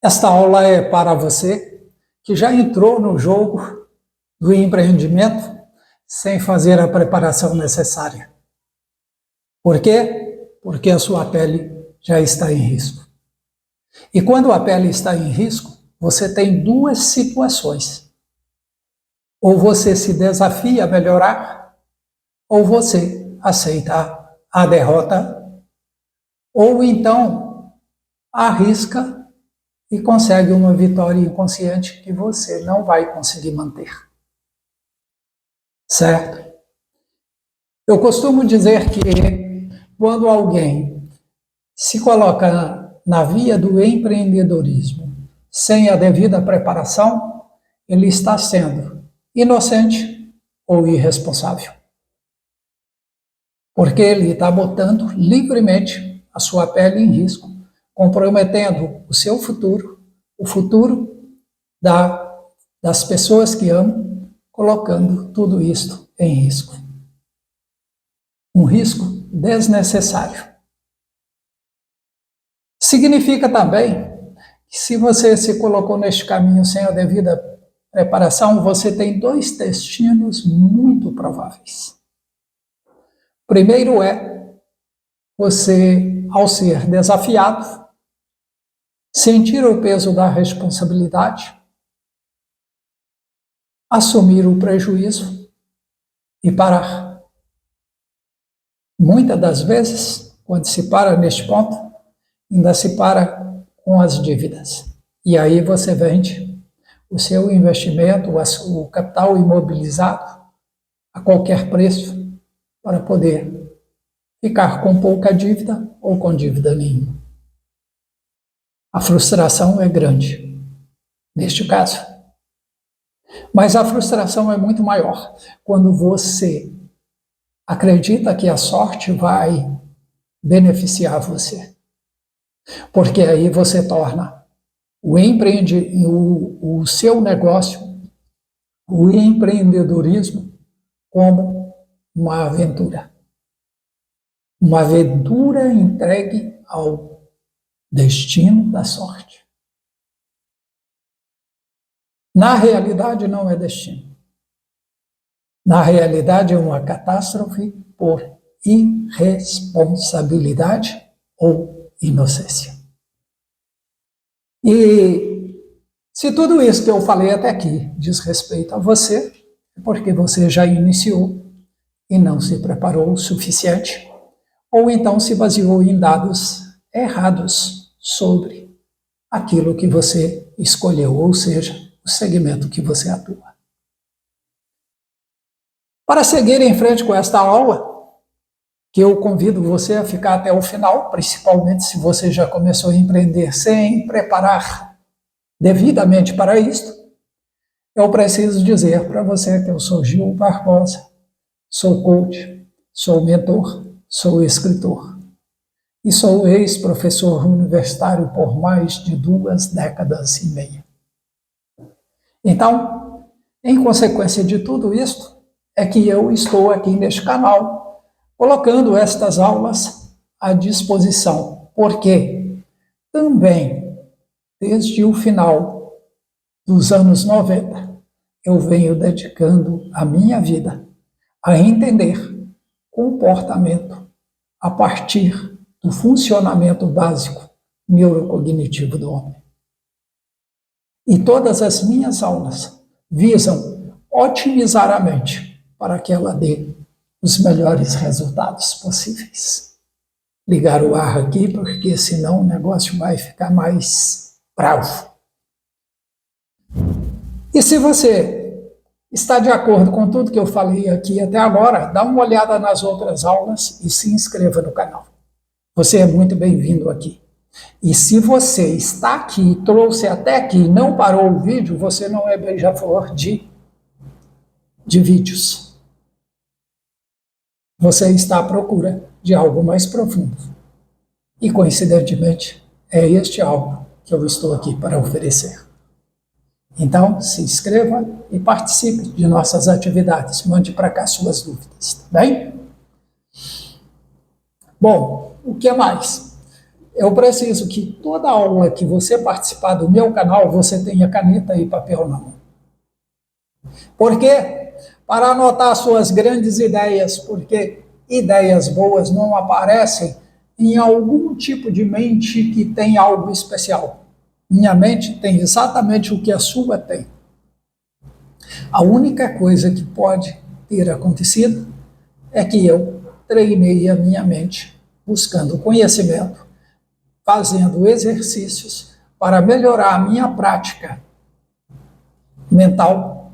Esta aula é para você que já entrou no jogo do empreendimento sem fazer a preparação necessária. Por quê? Porque a sua pele já está em risco. E quando a pele está em risco, você tem duas situações. Ou você se desafia a melhorar, ou você aceita a derrota, ou então arrisca e consegue uma vitória inconsciente que você não vai conseguir manter. Certo? Eu costumo dizer que quando alguém se coloca na via do empreendedorismo sem a devida preparação, ele está sendo inocente ou irresponsável. Porque ele está botando livremente a sua pele em risco, comprometendo o seu futuro, o futuro das pessoas que amam, colocando tudo isso em risco. Um risco desnecessário. Significa também que se você se colocou neste caminho sem a devida preparação, você tem dois destinos muito prováveis. Primeiro é você, ao ser desafiado, sentir o peso da responsabilidade, assumir o prejuízo e parar. Muitas das vezes, quando se para neste ponto, ainda se para com as dívidas. E aí você vende o seu investimento, o capital imobilizado, a qualquer preço, para poder ficar com pouca dívida ou com dívida nenhuma. A frustração é grande, neste caso. Mas a frustração é muito maior quando você acredita que a sorte vai beneficiar você. Porque aí você torna o seu negócio, o empreendedorismo, como uma aventura. Uma aventura entregue ao destino da sorte. Na realidade, não é destino. Na realidade, é uma catástrofe por irresponsabilidade ou inocência. E se tudo isso que eu falei até aqui diz respeito a você, é porque você já iniciou e não se preparou o suficiente, ou então se baseou em dados errados sobre aquilo que você escolheu, ou seja, o segmento que você atua. Para seguir em frente com esta aula, que eu convido você a ficar até o final, principalmente se você já começou a empreender sem preparar devidamente para isto, eu preciso dizer para você que eu sou Gil Barbosa, sou coach, sou mentor, sou escritor e sou ex-professor universitário por mais de 2 décadas e meia. Então, em consequência de tudo isto, é que eu estou aqui neste canal, colocando estas aulas à disposição, porque também, desde o final dos anos 90, eu venho dedicando a minha vida a entender comportamento a partir do funcionamento básico neurocognitivo do homem. E todas as minhas aulas visam otimizar a mente para que ela dê os melhores resultados possíveis. Ligar o ar aqui, porque senão o negócio vai ficar mais bravo. E se você está de acordo com tudo que eu falei aqui até agora, dá uma olhada nas outras aulas e se inscreva no canal. Você é muito bem-vindo aqui. E se você está aqui, trouxe até aqui e não parou o vídeo, você não é beija-flor de vídeos. Você está à procura de algo mais profundo. E, coincidentemente, é este algo que eu estou aqui para oferecer. Então, se inscreva e participe de nossas atividades. Mande para cá suas dúvidas, tá bem? Bom, o que mais? eu preciso que toda aula que você participar do meu canal, você tenha caneta e papel na mão. Por quê? Para anotar suas grandes ideias, porque ideias boas não aparecem em algum tipo de mente que tem algo especial. Minha mente tem exatamente o que a sua tem. A única coisa que pode ter acontecido é que eu treinei a minha mente buscando conhecimento, fazendo exercícios para melhorar a minha prática mental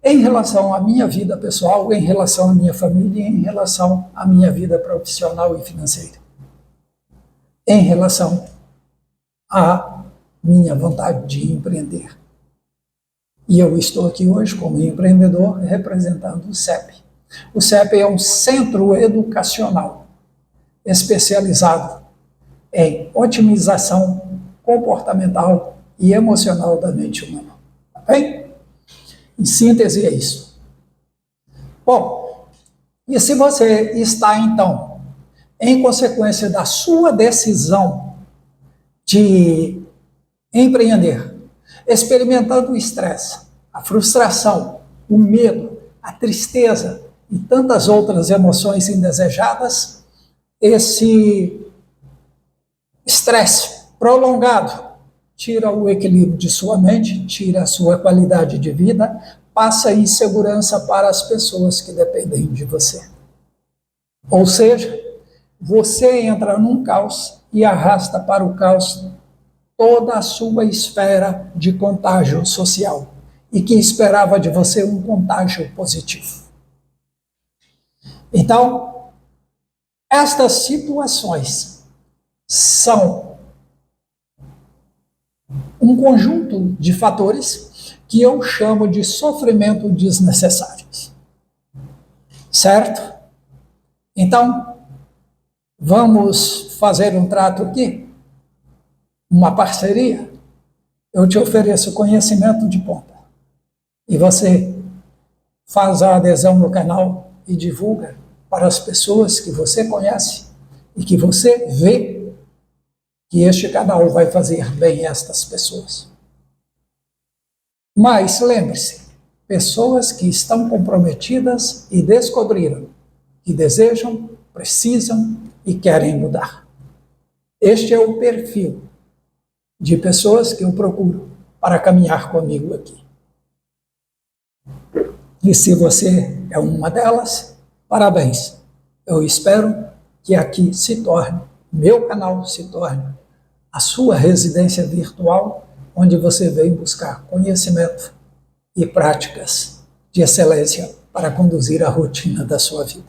em relação à minha vida pessoal, em relação à minha família, em relação à minha vida profissional e financeira, em relação à minha vontade de empreender. E eu estou aqui hoje como empreendedor representando o CEP. O CEP é um centro educacional especializado em otimização comportamental e emocional da mente humana. Tá bem? Em síntese, é isso. Bom, e se você está, então, em consequência da sua decisão de empreender, experimentando o estresse, a frustração, o medo, a tristeza e tantas outras emoções indesejadas, esse estresse prolongado tira o equilíbrio de sua mente, tira a sua qualidade de vida, passa insegurança para as pessoas que dependem de você. Ou seja, você entra num caos e arrasta para o caos toda a sua esfera de contágio social e que esperava de você um contágio positivo. Então, estas situações são um conjunto de fatores que eu chamo de sofrimento desnecessários. Certo? Então, vamos fazer um trato aqui? Uma parceria? Eu te ofereço conhecimento de ponta. E você faz a adesão no canal e divulga para as pessoas que você conhece e que você vê que este canal vai fazer bem a estas pessoas. Mas lembre-se, pessoas que estão comprometidas e descobriram que desejam, precisam e querem mudar. Este é o perfil de pessoas que eu procuro para caminhar comigo aqui. E se você é uma delas, parabéns. Eu espero que aqui se torne, meu canal se torne a sua residência virtual, onde você vem buscar conhecimento e práticas de excelência para conduzir a rotina da sua vida.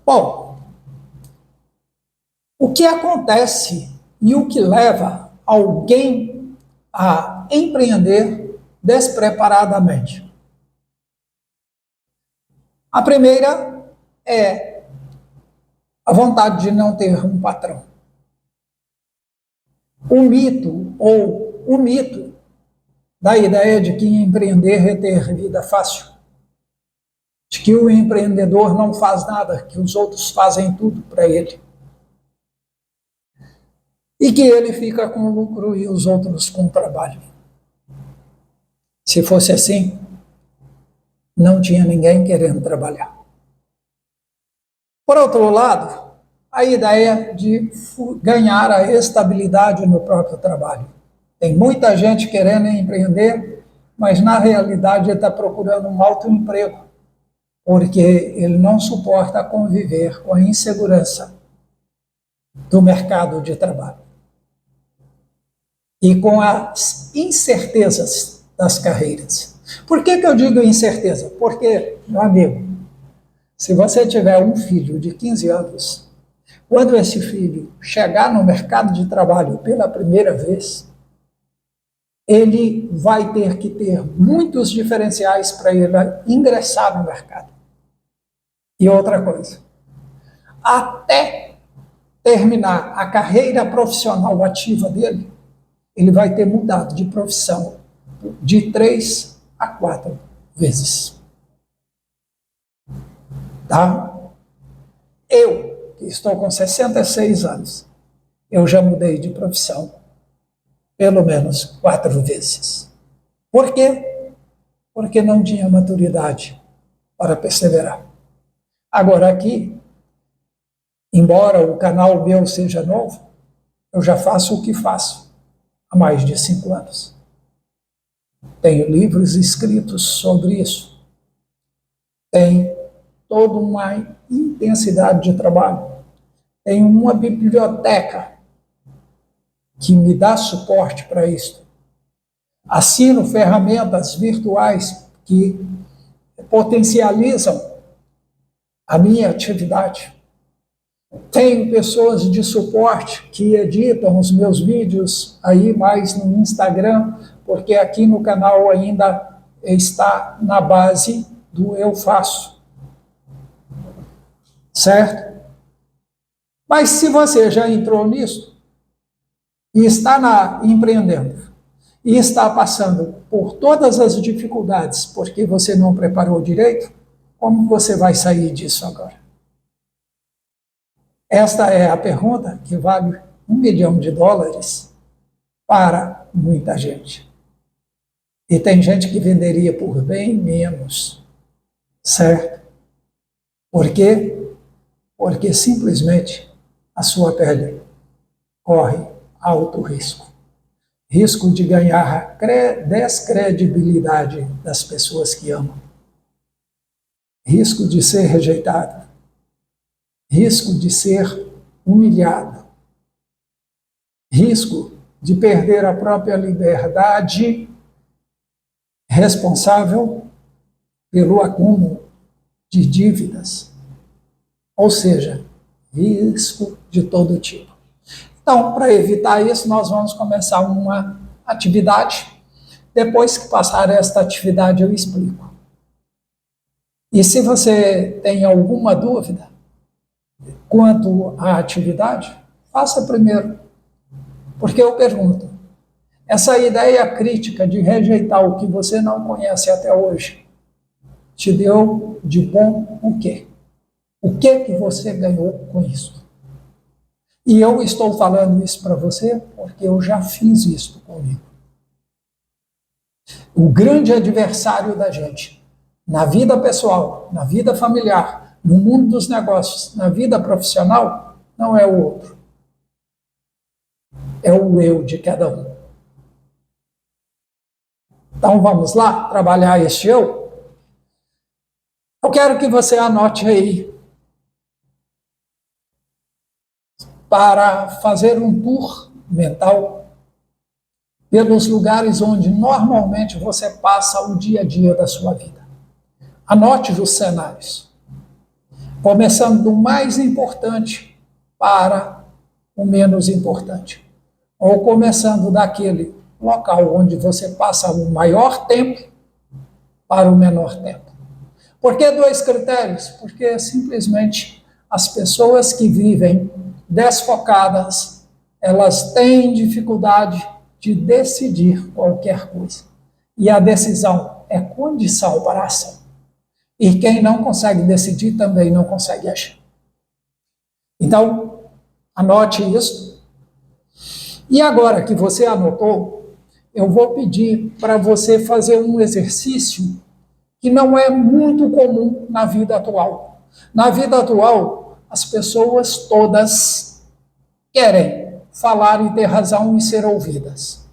Bom, o que acontece e o que leva alguém a empreender despreparadamente? A primeira é a vontade de não ter um patrão. O mito da ideia de que empreender é ter vida fácil, de que o empreendedor não faz nada, que os outros fazem tudo para ele. E que ele fica com lucro e os outros com trabalho. Se fosse assim, não tinha ninguém querendo trabalhar. Por outro lado, a ideia de ganhar a estabilidade no próprio trabalho. Tem muita gente querendo empreender, mas na realidade ele está procurando um alto emprego, porque ele não suporta conviver com a insegurança do mercado de trabalho e com as incertezas das carreiras. Por que eu digo incerteza? Porque, meu amigo, se você tiver um filho de 15 anos, quando esse filho chegar no mercado de trabalho pela primeira vez, ele vai ter que ter muitos diferenciais para ele ingressar no mercado. E outra coisa, até terminar a carreira profissional ativa dele, ele vai ter mudado de profissão de 3 a 4 vezes. Tá? Eu que estou com 66 anos, eu já mudei de profissão pelo menos 4 vezes. Por quê? Porque não tinha maturidade para perseverar. Agora aqui, embora o canal meu seja novo, eu já faço o que faço há mais de 5 anos. Tenho livros escritos sobre isso. Tem toda uma intensidade de trabalho. Tenho uma biblioteca que me dá suporte para isso. Assino ferramentas virtuais que potencializam a minha atividade. Tenho pessoas de suporte que editam os meus vídeos aí mais no Instagram, porque aqui no canal ainda está na base do eu faço. Certo? Mas se você já entrou nisso e está empreendendo e está passando por todas as dificuldades porque você não preparou direito, como você vai sair disso agora? Esta é a pergunta que vale $1 milhão para muita gente. E tem gente que venderia por bem menos, certo? Por quê? Porque simplesmente a sua pele corre alto risco. Risco de ganhar descredibilidade das pessoas que amam. Risco de ser rejeitado. Risco de ser humilhado. Risco de perder a própria liberdade, responsável pelo acúmulo de dívidas. Ou seja, risco de todo tipo. Então, para evitar isso, nós vamos começar uma atividade. Depois que passar esta atividade, eu explico. E se você tem alguma dúvida quanto à atividade, faça primeiro. Porque eu pergunto, essa ideia crítica de rejeitar o que você não conhece até hoje, te deu de bom o quê? O que você ganhou com isso? E eu estou falando isso para você porque eu já fiz isso comigo. O grande adversário da gente, na vida pessoal, na vida familiar, no mundo dos negócios, na vida profissional, não é o outro. É o eu de cada um. Então vamos lá trabalhar este eu? Eu quero que você anote aí para fazer um tour mental pelos lugares onde normalmente você passa o dia a dia da sua vida. Anote os cenários, começando do mais importante para o menos importante, ou começando daquele local onde você passa o maior tempo para o menor tempo. Por que 2 critérios? Porque simplesmente as pessoas que vivem desfocadas, elas têm dificuldade de decidir qualquer coisa. E a decisão é condição para a ação. E quem não consegue decidir também não consegue agir. Então, anote isso. E agora que você anotou, eu vou pedir para você fazer um exercício que não é muito comum na vida atual. Na vida atual, as pessoas todas querem falar e ter razão e ser ouvidas.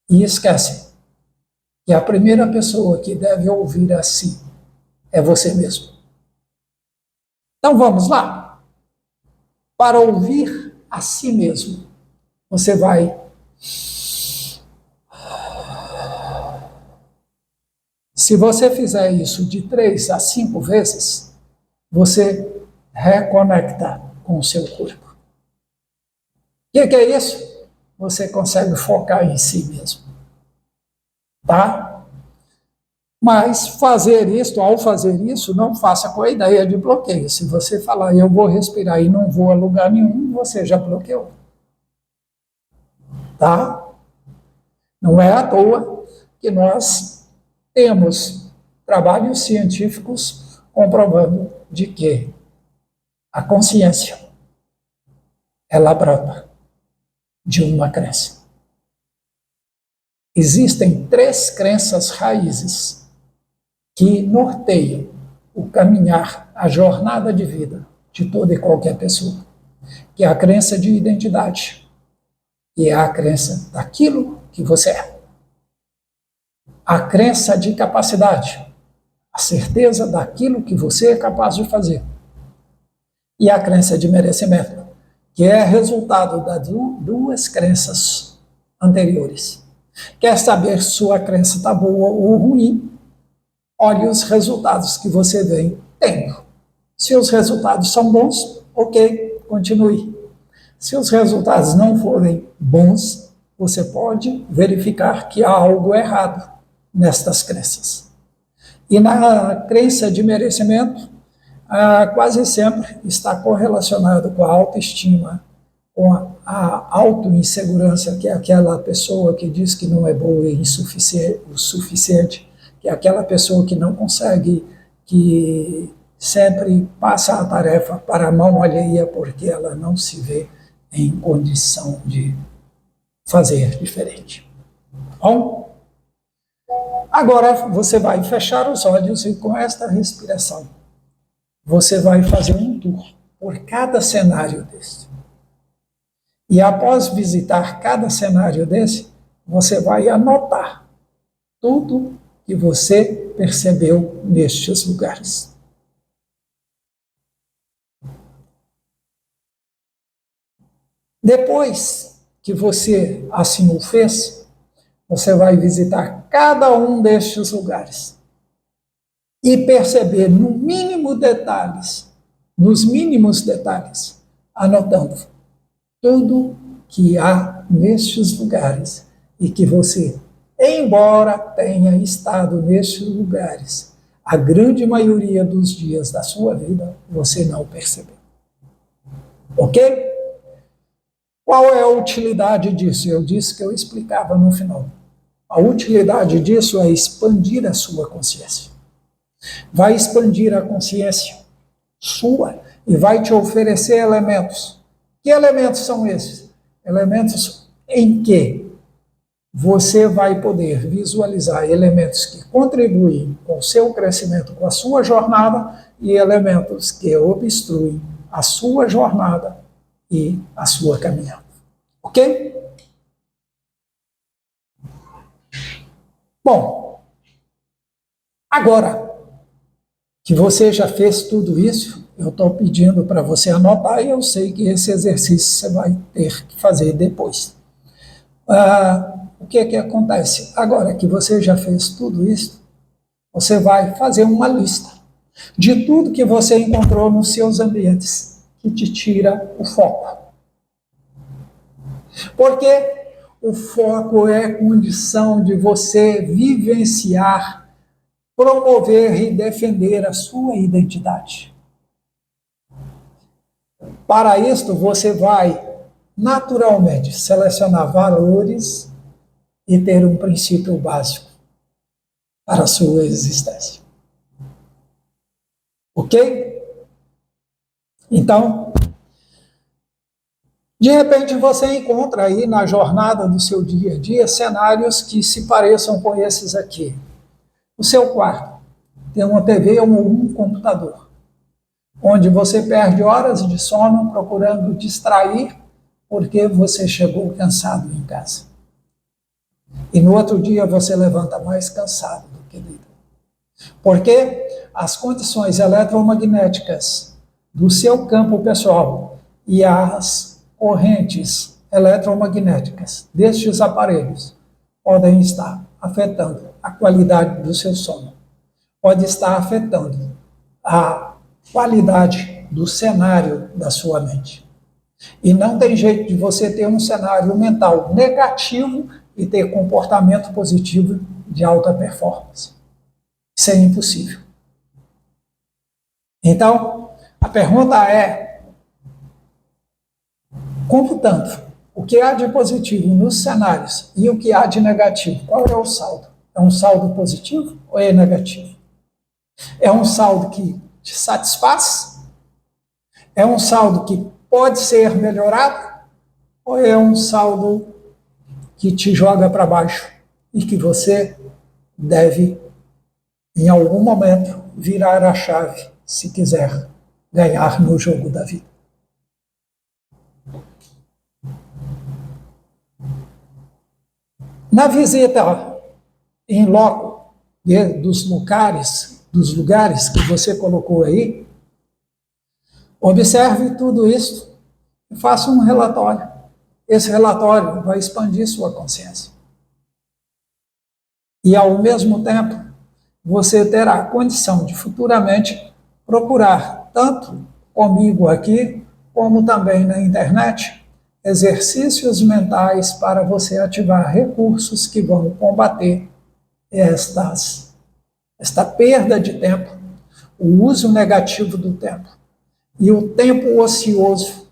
E esquecem que a primeira pessoa que deve ouvir a si é você mesmo. Então vamos lá. Para ouvir a si mesmo, você vai Se você fizer isso de 3 a 5 vezes, você reconecta com o seu corpo. O que é isso? Você consegue focar em si mesmo. Tá? Mas ao fazer isso, não faça com a ideia de bloqueio. Se você falar, eu vou respirar e não vou a lugar nenhum, você já bloqueou. Tá? Não é à toa que nós temos trabalhos científicos comprovando de que A consciência, ela brota de uma crença. Existem 3 crenças raízes que norteiam o caminhar, a jornada de vida de toda e qualquer pessoa, que é a crença de identidade, que é a crença daquilo que você é. A crença de capacidade, a certeza daquilo que você é capaz de fazer. E a crença de merecimento, que é resultado das 2 crenças anteriores. Quer saber se sua crença está boa ou ruim? Olhe os resultados que você vem tendo. Se os resultados são bons, ok, continue. Se os resultados não forem bons, você pode verificar que há algo errado nestas crenças. E na crença de merecimento, quase sempre está correlacionado com a autoestima, com a autoinsegurança, que é aquela pessoa que diz que não é boa e o suficiente, que é aquela pessoa que não consegue, que sempre passa a tarefa para a mão alheia porque ela não se vê em condição de fazer diferente. Bom, agora você vai fechar os olhos e com esta respiração você vai fazer um tour por cada cenário desse. E após visitar cada cenário desse, você vai anotar tudo que você percebeu nestes lugares. Depois que você assim o fez, você vai visitar cada um destes lugares e perceber no mínimo detalhes, nos mínimos detalhes, anotando tudo que há nestes lugares e que você, embora tenha estado nestes lugares, a grande maioria dos dias da sua vida, você não percebeu. Ok? Qual é a utilidade disso? Eu disse que eu explicava no final. A utilidade disso é expandir a sua consciência. Vai expandir a consciência sua e vai te oferecer elementos. Que elementos são esses? Elementos em que você vai poder visualizar elementos que contribuem com o seu crescimento, com a sua jornada, e elementos que obstruem a sua jornada e a sua caminhada. Ok? Bom, agora que você já fez tudo isso, eu estou pedindo para você anotar e eu sei que esse exercício você vai ter que fazer depois. O que acontece? Agora que você já fez tudo isso, você vai fazer uma lista de tudo que você encontrou nos seus ambientes que te tira o foco. Porque o foco é a condição de você vivenciar, promover e defender a sua identidade. Para isto, você vai naturalmente selecionar valores e ter um princípio básico para a sua existência. Ok? Então, de repente você encontra aí na jornada do seu dia a dia cenários que se pareçam com esses aqui. O seu quarto tem uma TV ou um computador, onde você perde horas de sono procurando distrair porque você chegou cansado em casa. E no outro dia você levanta mais cansado do que deitado. Porque as condições eletromagnéticas do seu campo pessoal e as correntes eletromagnéticas destes aparelhos podem estar afetando a qualidade do seu sono. Pode estar afetando a qualidade do cenário da sua mente. E não tem jeito de você ter um cenário mental negativo e ter comportamento positivo de alta performance. Isso é impossível. Então, a pergunta é, computando o que há de positivo nos cenários e o que há de negativo, qual é o saldo? É um saldo positivo ou é negativo? É um saldo que te satisfaz? É um saldo que pode ser melhorado ou é um saldo que te joga para baixo e que você deve, em algum momento, virar a chave se quiser ganhar no jogo da vida? Na visita em loco dos lugares que você colocou aí, observe tudo isso e faça um relatório. Esse relatório vai expandir sua consciência. E, ao mesmo tempo, você terá a condição de futuramente procurar, tanto comigo aqui, como também na internet, exercícios mentais para você ativar recursos que vão combater esta perda de tempo, o uso negativo do tempo e o tempo ocioso,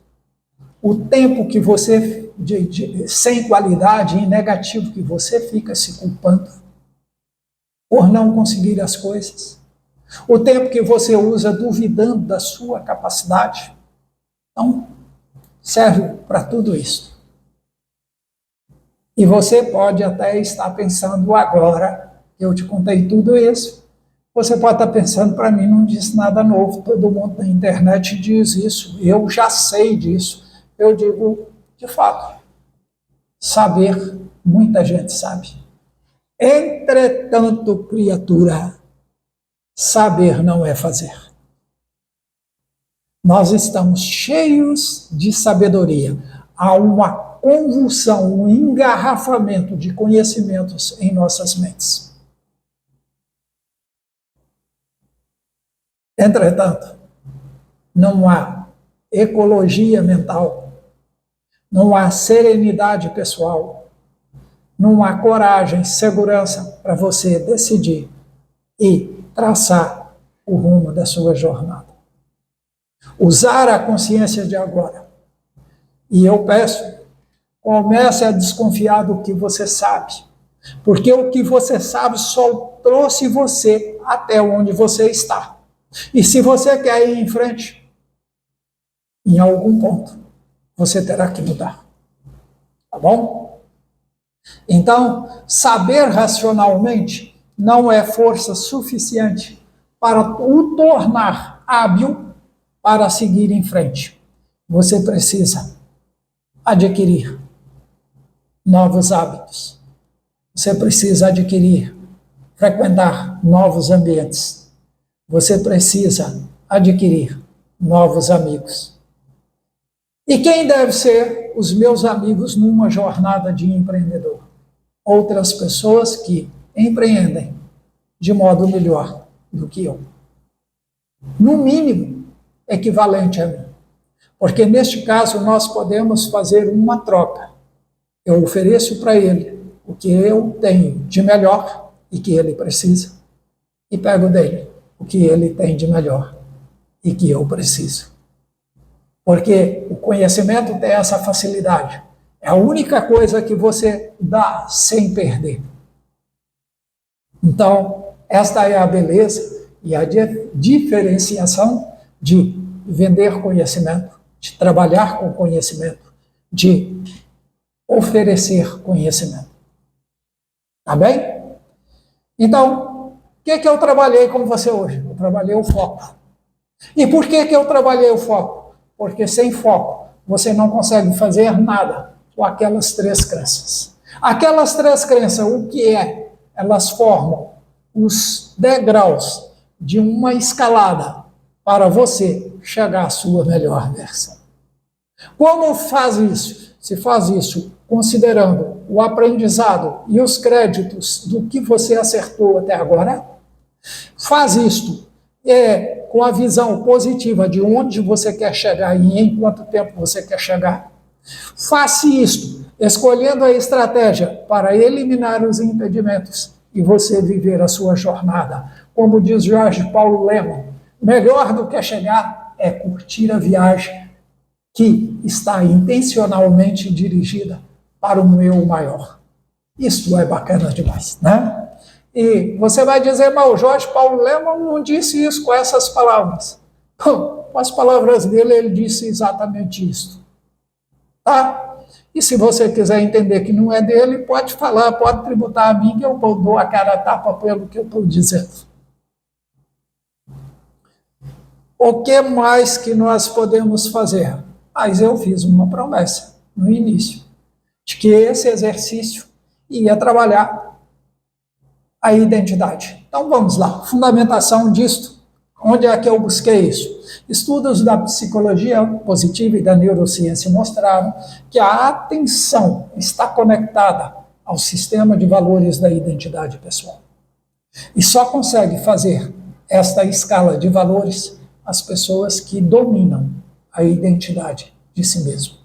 o tempo que você, sem qualidade e negativo, que você fica se culpando por não conseguir as coisas, o tempo que você usa duvidando da sua capacidade. Então, serve para tudo isso. E você pode até estar pensando agora, que eu te contei tudo isso, você pode estar pensando, para mim não disse nada novo, todo mundo na internet diz isso, eu já sei disso. Eu digo, de fato, saber, muita gente sabe. Entretanto, criatura, saber não é fazer. Nós estamos cheios de sabedoria. Há uma convulsão, um engarrafamento de conhecimentos em nossas mentes. Entretanto, não há ecologia mental, não há serenidade pessoal, não há coragem, segurança para você decidir e traçar o rumo da sua jornada. Usar a consciência de agora. E eu peço, comece a desconfiar do que você sabe, porque o que você sabe só trouxe você até onde você está. E se você quer ir em frente, em algum ponto, você terá que mudar. Tá bom? Então, saber racionalmente não é força suficiente para o tornar hábil para seguir em frente. Você precisa adquirir novos hábitos. Você precisa adquirir, frequentar novos ambientes. Você precisa adquirir novos amigos. E quem deve ser os meus amigos numa jornada de empreendedor? Outras pessoas que empreendem de modo melhor do que eu. No mínimo, equivalente a mim. Porque neste caso nós podemos fazer uma troca. Eu ofereço para ele o que eu tenho de melhor e que ele precisa, e pego dele o que ele tem de melhor e que eu preciso. Porque o conhecimento tem essa facilidade. É a única coisa que você dá sem perder. Então, esta é a beleza e a diferenciação de vender conhecimento, de trabalhar com conhecimento, de oferecer conhecimento. Tá bem? Então, o que eu trabalhei com você hoje? Eu trabalhei o foco. E por que eu trabalhei o foco? Porque sem foco, você não consegue fazer nada com aquelas três crenças. Aquelas três crenças, o que é? Elas formam os degraus de uma escalada para você chegar à sua melhor versão. Como faz isso? Se faz isso considerando o aprendizado e os créditos do que você acertou até agora. Faz isto com a visão positiva de onde você quer chegar e em quanto tempo você quer chegar. Faça isto escolhendo a estratégia para eliminar os impedimentos e você viver a sua jornada. Como diz Jorge Paulo Lemann, melhor do que chegar é curtir a viagem que está intencionalmente dirigida para um eu maior. Isso é bacana demais, né? E você vai dizer, mas o Jorge Paulo Lemann não disse isso com essas palavras. Bom, com as palavras dele, ele disse exatamente isso. Tá? E se você quiser entender que não é dele, pode falar, pode tributar a mim, que eu dou a cara a tapa pelo que eu estou dizendo. O que mais que nós podemos fazer? Mas eu fiz uma promessa no início, de que esse exercício ia trabalhar a identidade. Então vamos lá, fundamentação disto. Onde é que eu busquei isso? Estudos da psicologia positiva e da neurociência mostraram que a atenção está conectada ao sistema de valores da identidade pessoal. E só consegue fazer esta escala de valores as pessoas que dominam a identidade de si mesmo.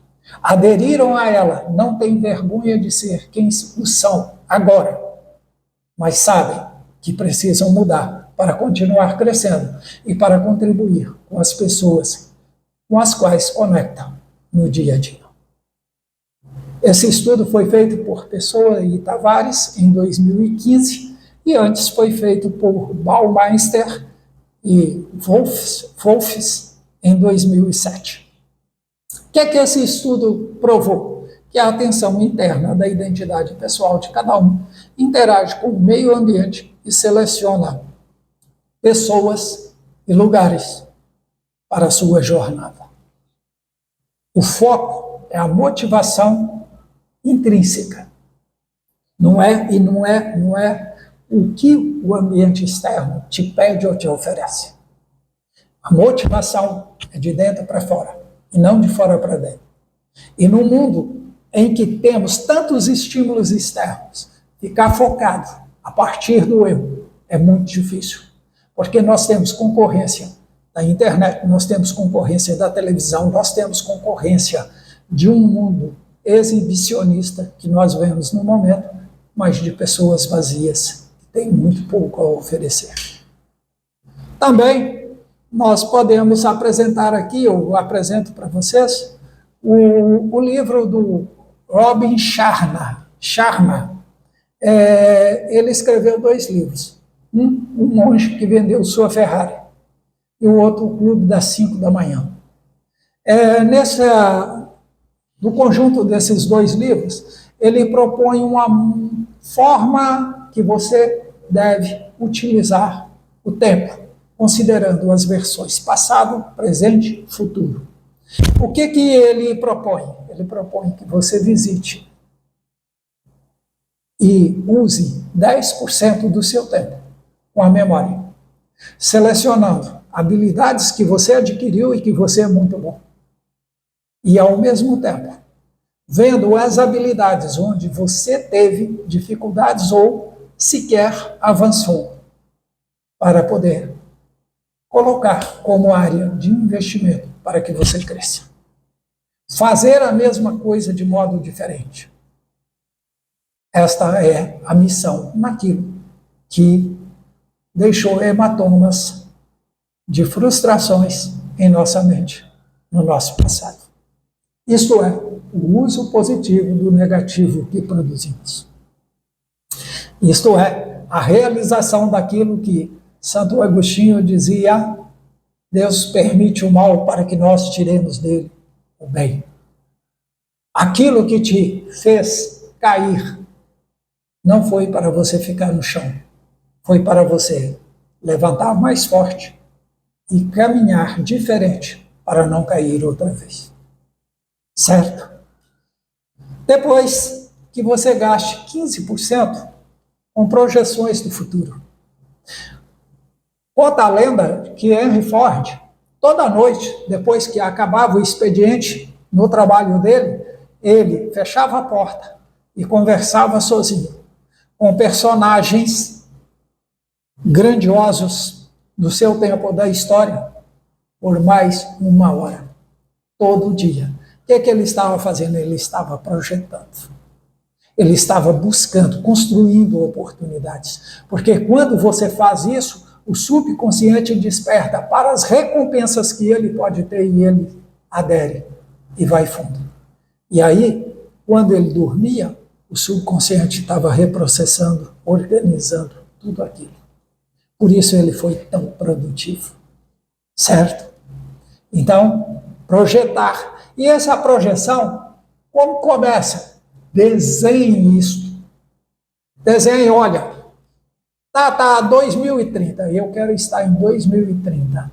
Aderiram a ela, não têm vergonha de ser quem são agora, mas sabem que precisam mudar para continuar crescendo e para contribuir com as pessoas com as quais conectam no dia a dia. Esse estudo foi feito por Pessoa e Tavares em 2015 e antes foi feito por Baumeister e Wolfs em 2007. O que é que esse estudo provou? Que a atenção interna da identidade pessoal de cada um interage com o meio ambiente e seleciona pessoas e lugares para a sua jornada. O foco é a motivação intrínseca. Não é o que o ambiente externo te pede ou te oferece. A motivação é de dentro para fora, e não de fora para dentro. E no mundo em que temos tantos estímulos externos, ficar focado a partir do eu é muito difícil, porque nós temos concorrência da internet, nós temos concorrência da televisão, nós temos concorrência de um mundo exibicionista que nós vemos no momento, mas de pessoas vazias, que têm muito pouco a oferecer. Também nós podemos apresentar aqui, eu apresento para vocês, o livro do Robin Sharma. Ele escreveu 2 livros. Um monge que vendeu sua Ferrari e o outro, o Clube das 5 da manhã. No conjunto desses 2 livros, ele propõe uma forma que você deve utilizar o tempo, considerando as versões passado, presente e futuro. O que ele propõe? Ele propõe que você visite e use 10% do seu tempo com a memória, selecionando habilidades que você adquiriu e que você é muito bom. E, ao mesmo tempo, vendo as habilidades onde você teve dificuldades ou sequer avançou, para poder colocar como área de investimento para que você cresça. Fazer a mesma coisa de modo diferente. Esta é a missão naquilo que deixou hematomas de frustrações em nossa mente, no nosso passado. Isto é, o uso positivo do negativo que produzimos. Isto é, a realização daquilo que Santo Agostinho dizia: Deus permite o mal para que nós tiremos dele o bem. Aquilo que te fez cair não foi para você ficar no chão, foi para você levantar mais forte e caminhar diferente para não cair outra vez. Certo? Depois que você gaste 15% com projeções do futuro. Conta a lenda que Henry Ford, toda noite, depois que acabava o expediente no trabalho dele, ele fechava a porta e conversava sozinho com personagens grandiosos do seu tempo da história por mais 1 hora, todo dia. O que ele estava fazendo? Ele estava projetando. Ele estava buscando, construindo oportunidades. Porque quando você faz isso, o subconsciente desperta para as recompensas que ele pode ter e ele adere e vai fundo. E aí, quando ele dormia, o subconsciente estava reprocessando, organizando tudo aquilo. Por isso ele foi tão produtivo. Certo? Então, projetar. E essa projeção, como começa? Desenhe isso. Desenhe, olha, tá 2030, eu quero estar em 2030,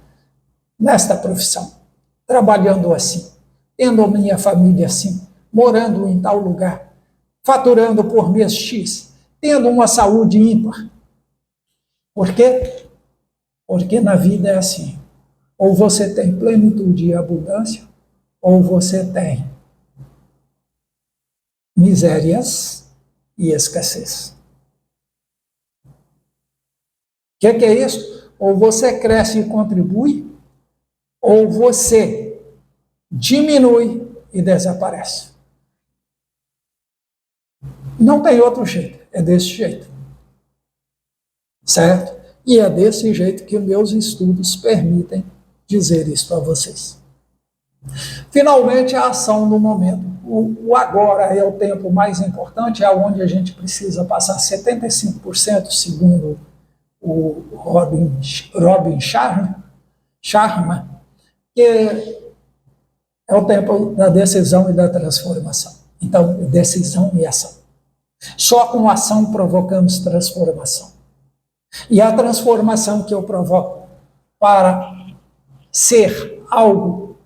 nesta profissão, trabalhando assim, tendo minha família assim, morando em tal lugar, faturando por mês X, tendo uma saúde ímpar. Por quê? Porque na vida é assim. Ou você tem plenitude e abundância, ou você tem misérias e escassez. O que é isso? Ou você cresce e contribui, ou você diminui e desaparece. Não tem outro jeito, é desse jeito. Certo? E é desse jeito que meus estudos permitem dizer isso a vocês. Finalmente, a ação do momento. O agora é o tempo mais importante, é onde a gente precisa passar 75%, segundo o Robin Sharma, que é o tempo da decisão e da transformação. Então, decisão e ação. Só com ação provocamos transformação. E a transformação que eu provoco para ser algo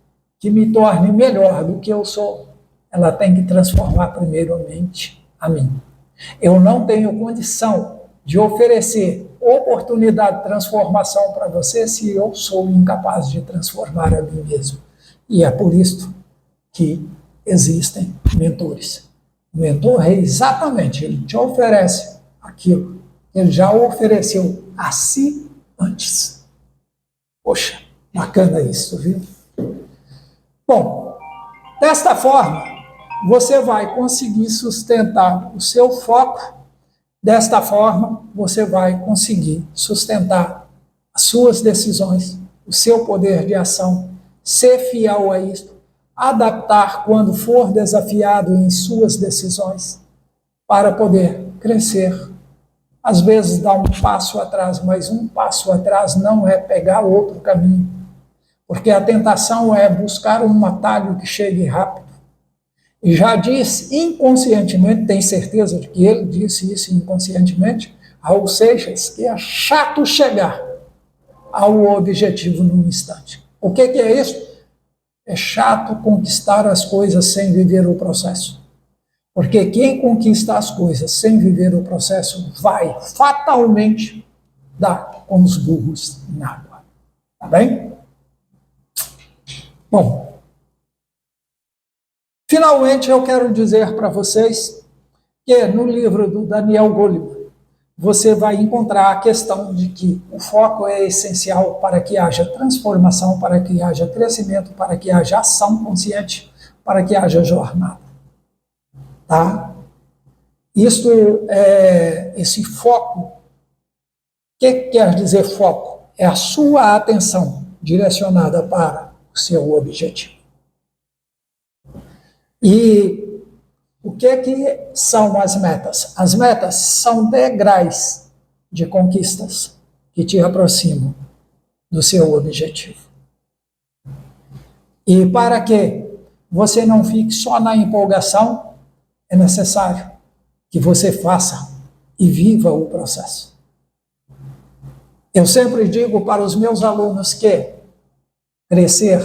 que me torne melhor do que eu sou, ela tem que transformar primeiramente a mim. Eu não tenho condição de oferecer oportunidade de transformação para você se eu sou incapaz de transformar a mim mesmo. E é por isso que existem mentores. O mentor é exatamente, ele te oferece aquilo que ele já ofereceu a si antes. Poxa, bacana isso, viu? Bom, desta forma, você vai conseguir sustentar o seu foco. Desta forma, você vai conseguir sustentar as suas decisões, o seu poder de ação, ser fiel a isso, adaptar quando for desafiado em suas decisões, para poder crescer. Às vezes dá um passo atrás, mas um passo atrás não é pegar outro caminho, porque a tentação é buscar um atalho que chegue rápido. E já disse inconscientemente, tem certeza de que ele disse isso inconscientemente, Raul Seixas, que é chato chegar ao objetivo num instante. O que é isso? É chato conquistar as coisas sem viver o processo. Porque quem conquista as coisas sem viver o processo vai fatalmente dar com os burros na água. Tá bem? Bom, finalmente eu quero dizer para vocês que no livro do Daniel Goleman você vai encontrar a questão de que o foco é essencial para que haja transformação, para que haja crescimento, para que haja ação consciente, para que haja jornada. Tá? Isso esse foco. O que quer dizer foco? É a sua atenção direcionada para o seu objetivo. E o que são as metas? As metas são degraus de conquistas que te aproximam do seu objetivo. E para que você não fique só na empolgação, é necessário que você faça e viva o processo. Eu sempre digo para os meus alunos que crescer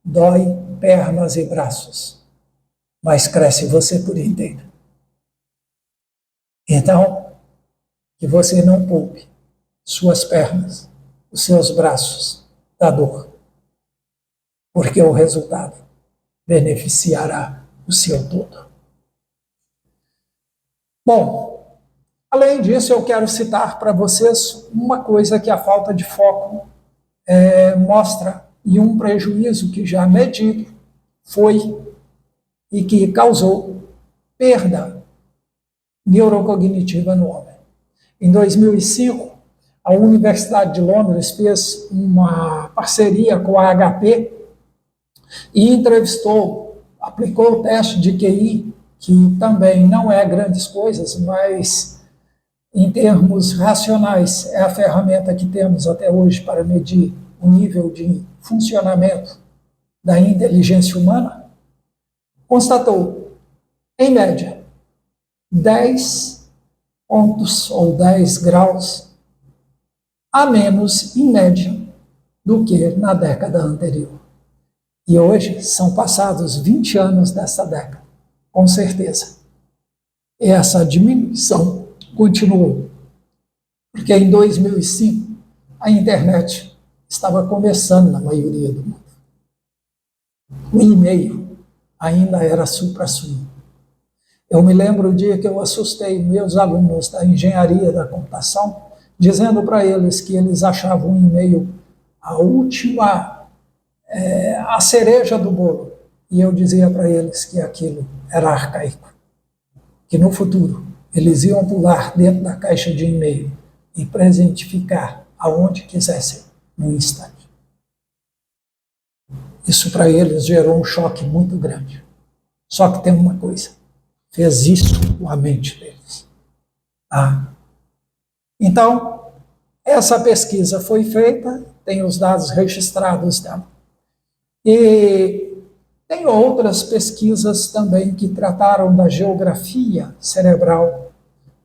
dói pernas e braços, mas cresce você por inteiro. Então, que você não poupe suas pernas, os seus braços da dor, porque o resultado beneficiará o seu todo. Bom, além disso, eu quero citar para vocês uma coisa que a falta de foco mostra e um prejuízo que já medido foi e que causou perda neurocognitiva no homem. Em 2005, a Universidade de Londres fez uma parceria com a HP e entrevistou, aplicou o teste de QI, que também não é grandes coisas, mas em termos racionais é a ferramenta que temos até hoje para medir o nível de funcionamento da inteligência humana, constatou, em média, 10 pontos ou 10 graus a menos, em média, do que na década anterior. E hoje são passados 20 anos dessa década, com certeza. E essa diminuição continuou, porque em 2005 a internet estava começando na maioria do mundo. O e-mail ainda era supra-sumo. Eu me lembro o dia que eu assustei meus alunos da engenharia da computação, dizendo para eles que eles achavam o e-mail a última, a cereja do bolo. E eu dizia para eles que aquilo era arcaico, que no futuro eles iam pular dentro da caixa de e-mail e presentificar aonde quisessem, no instante. Isso para eles gerou um choque muito grande. Só que tem uma coisa, fez isso com a mente deles. Tá? Então, essa pesquisa foi feita, tem os dados registrados dela. E tem outras pesquisas também que trataram da geografia cerebral,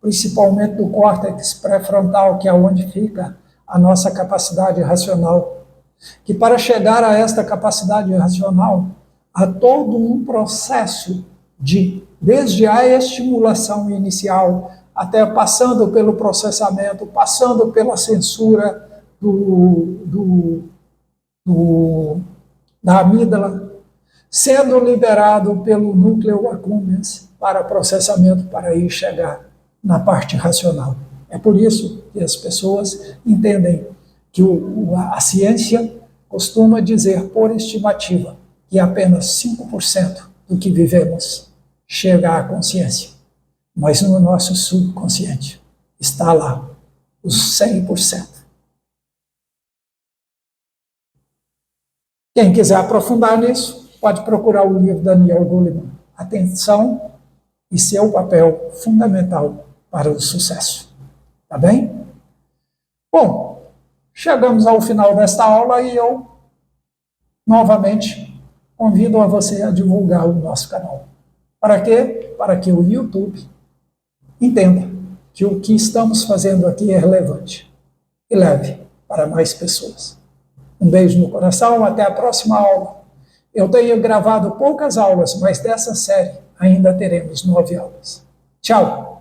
principalmente do córtex pré-frontal, que é onde fica a nossa capacidade racional. Que para chegar a esta capacidade racional, há todo um processo desde a estimulação inicial, até passando pelo processamento, passando pela censura da amígdala, sendo liberado pelo núcleo accumbens para processamento, para aí chegar na parte racional. É por isso que as pessoas entendem que a ciência costuma dizer, por estimativa, que apenas 5% do que vivemos chega à consciência. Mas no nosso subconsciente está lá os 100%. Quem quiser aprofundar nisso, pode procurar o livro da Daniel Goleman, Atenção e seu papel fundamental para o sucesso. Tá bem? Bom, chegamos ao final desta aula e eu, novamente, convido a você a divulgar o nosso canal. Para quê? Para que o YouTube entenda que o que estamos fazendo aqui é relevante e leve para mais pessoas. Um beijo no coração, até a próxima aula. Eu tenho gravado poucas aulas, mas dessa série ainda teremos 9 aulas. Tchau!